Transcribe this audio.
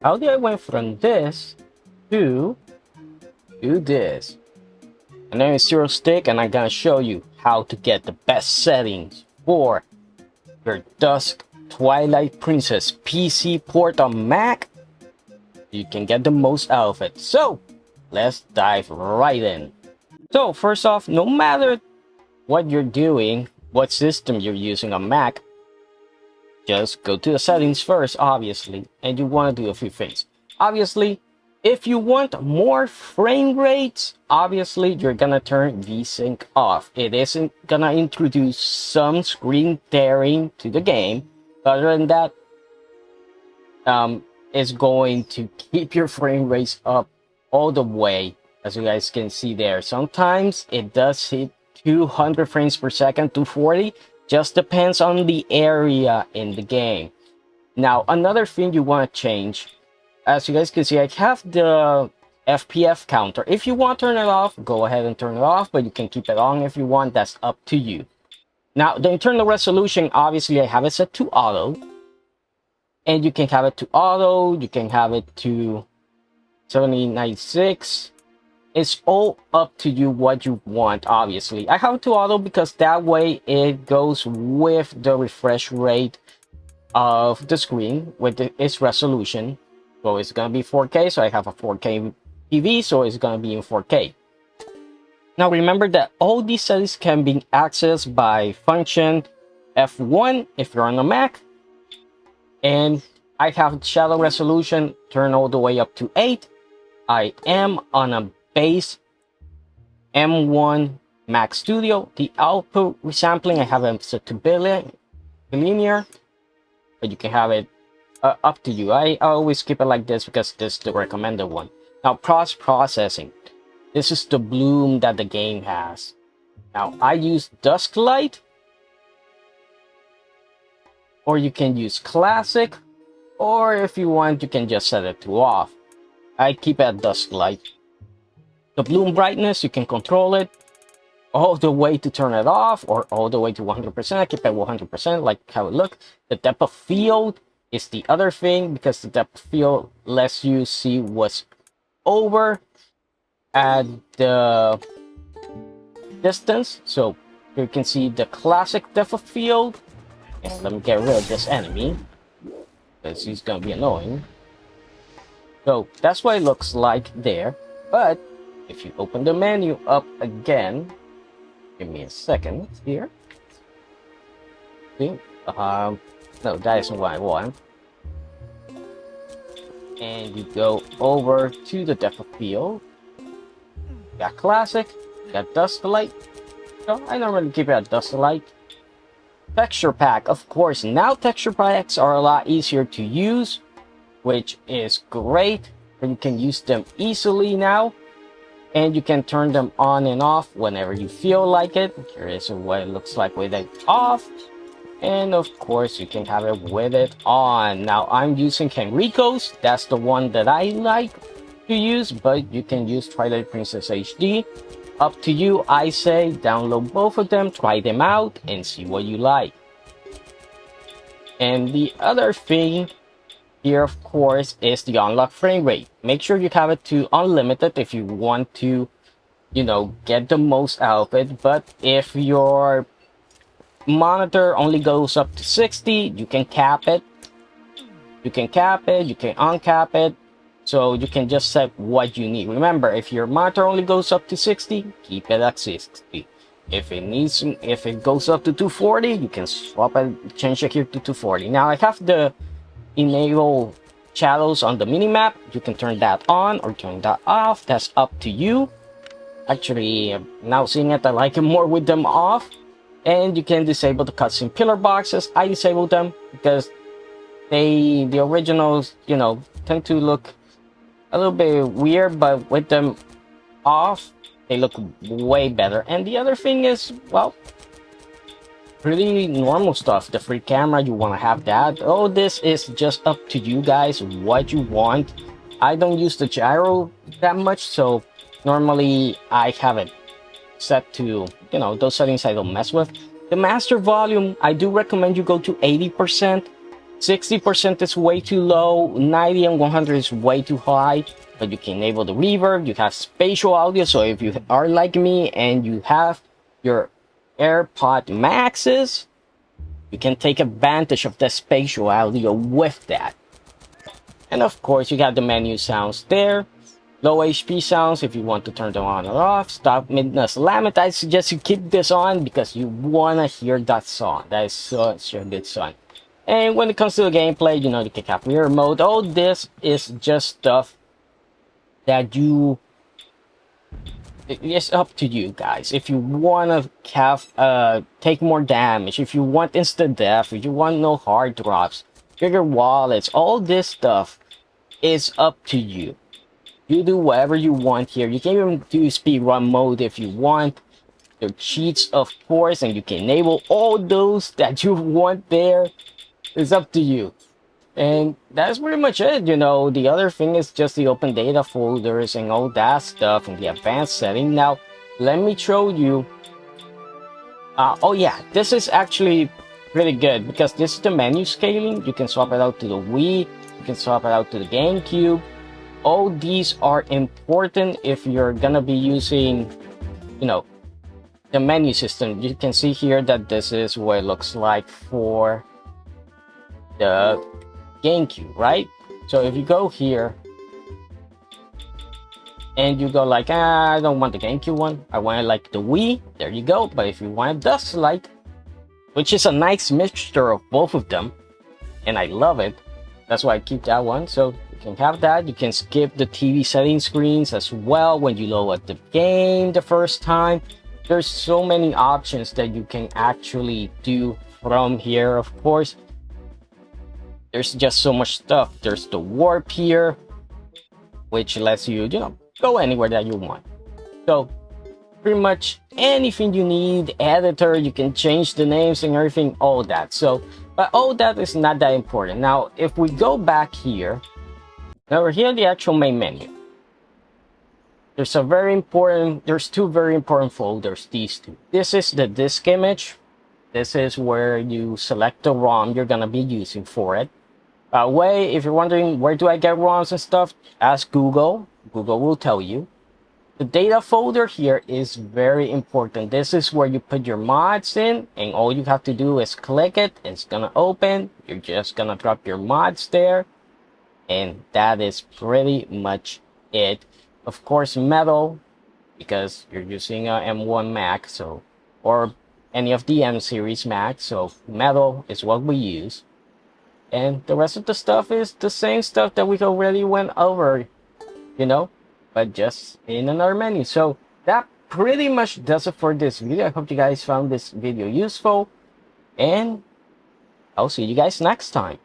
how did I went from this to this? And then it's zero stick, and I'm gonna show you how to get the best settings for your Dusk Twilight Princess PC port on Mac. You can get the most out of it. So let's dive right in. So first off, no matter what you're doing, what system you're using on Mac, just go to the settings first, obviously, and you want to do a few things. Obviously, if you want more frame rates, obviously you're gonna turn VSYNC off. It isn't gonna introduce some screen tearing to the game. Other than that, it's going to keep your frame rates up all the way, as you guys can see there. Sometimes it does hit 200 frames per second, 240. Just depends on the area in the game. Now, another thing you want to change, as you guys can see, I have the FPS counter. If you want to turn it off, go ahead and turn it off, but you can keep it on if you want. That's up to you. Now, the internal resolution, obviously, I have it set to auto. And you can have it to auto, you can have it to 7096. It's all up to you what you want, obviously. I have it to auto because that way it goes with the refresh rate of the screen with its resolution. So it's gonna be 4K, so I have a 4K TV, so it's gonna be in 4K. Now remember that all these settings can be accessed by function F1 if you're on a Mac. And I have shadow resolution turned all the way up to 8. I am on a base M1 MACSTUDIO. The output resampling I have it set to Bilinear, but you can have it up to you. I always keep it like this because this is the recommended one. Now processing. This is the bloom that the game has. Now I use Dusklight, or you can use classic, or if you want you can just set it to off. I keep it at Dusklight. The bloom brightness, you can control it all the way to turn it off or all the way to 100%. I keep it 100%, like how it looks. The depth of field is the other thing, because the depth of field lets you see what's over at the distance. So you can see the classic depth of field. And let me get rid of this enemy, because he's gonna be annoying. So that's what it looks like there. But if you open the menu up again, give me a second here. See? No, that isn't what I want. And you go over to the depth of field. You got classic, you got Dusklight. So I normally keep it at Dusklight. Texture pack, of course. Now texture packs are a lot easier to use, which is great. You can use them easily now, and you can turn them on and off whenever you feel like it. Here is what it looks like with it off, and of course you can have it with it on. Now I'm using Henrico's. That's the one that I like to use, but you can use Twilight Princess HD. Up to you. I say download both of them, try them out, and see what you like. And the other thing here, of course, is the unlock frame rate. Make sure you have it to unlimited if you want to, you know, get the most out of it. But if your monitor only goes up to 60, you can cap it. You can cap it, you can uncap it. So you can just set what you need. Remember, if your monitor only goes up to 60, keep it at 60. If it goes up to 240, you can swap and change it here to 240. Now I have the enable shadows on the minimap. You can turn that on or turn that off. That's up to you. Actually, now seeing it, I like it more with them off. And you can disable the cutscene pillar boxes. I disabled them because the originals, you know, tend to look a little bit weird, but with them off, they look way better. And the other thing is, well, pretty normal stuff. The free camera, you want to have that. Oh, this is just up to you guys, what you want. I don't use the gyro that much, so normally I have it set to, you know, those settings I don't mess with. The master volume, I do recommend you go to 80%. 60% is way too low, 90 and 100 is way too high, but you can enable the reverb. You have spatial audio, so if you are like me and you have your AirPod Maxes, you can take advantage of the spatial audio with that. And of course, you got the menu sounds there. Low HP sounds if you want to turn them on or off. Stop MIDNA'S LAMENT. I suggest you keep this on because you want to hear that song. That is such a good song. And when it comes to the gameplay, you know, you can have mirror mode. All this is just stuff that it's up to you guys. If you want to have take more damage, if you want instant death, if you want no hard drops, trigger wallets, all this stuff is up to you. You do whatever you want here. You can even do speedrun mode if you want. Your cheats, of course, and you can enable all those that you want there. It's up to you. And that's pretty much it. You know, the other thing is just the open data folders and all that stuff and the advanced setting. Now, let me show you. Oh yeah, this is actually pretty good because this is the menu scaling. You can swap it out to the Wii. You can swap it out to the GameCube. All these are important if you're gonna be using, you know, the menu system. You can see here that this is what it looks like for the GameCube, right? So if you go here and you go like, I don't want the GameCube one, I want it like the Wii, there you go. But if you want Dusklight, which is a nice mixture of both of them, and I love it, that's why I keep that one. So you can have that. You can skip the TV setting screens as well when you load the game the first time. There's so many options that you can actually do from here. Of course, there's just so much stuff. There's the warp here, which lets you, you know, go anywhere that you want. So pretty much anything you need, editor, you can change the names and everything, all that. So, but all that is not that important. Now, if we go back here, now we're here in the actual main menu. There's two very important folders, these two. This is the disk image. This is where you select the ROM you're gonna be using for it. By the way, if you're wondering where do I get ROMs and stuff, ask Google. Google will tell you. The data folder here is very important. This is where you put your mods in, and all you have to do is click it. It's gonna open. You're just gonna drop your mods there, and that is pretty much it. Of course, metal, because you're using a M1 Mac, so, or any of the M series Mac, so metal is what we use. And the rest of the stuff is the same stuff that we already went over, you know, but just in another menu. So that pretty much does it for this video. I hope you guys found this video useful, and I'll see you guys next time.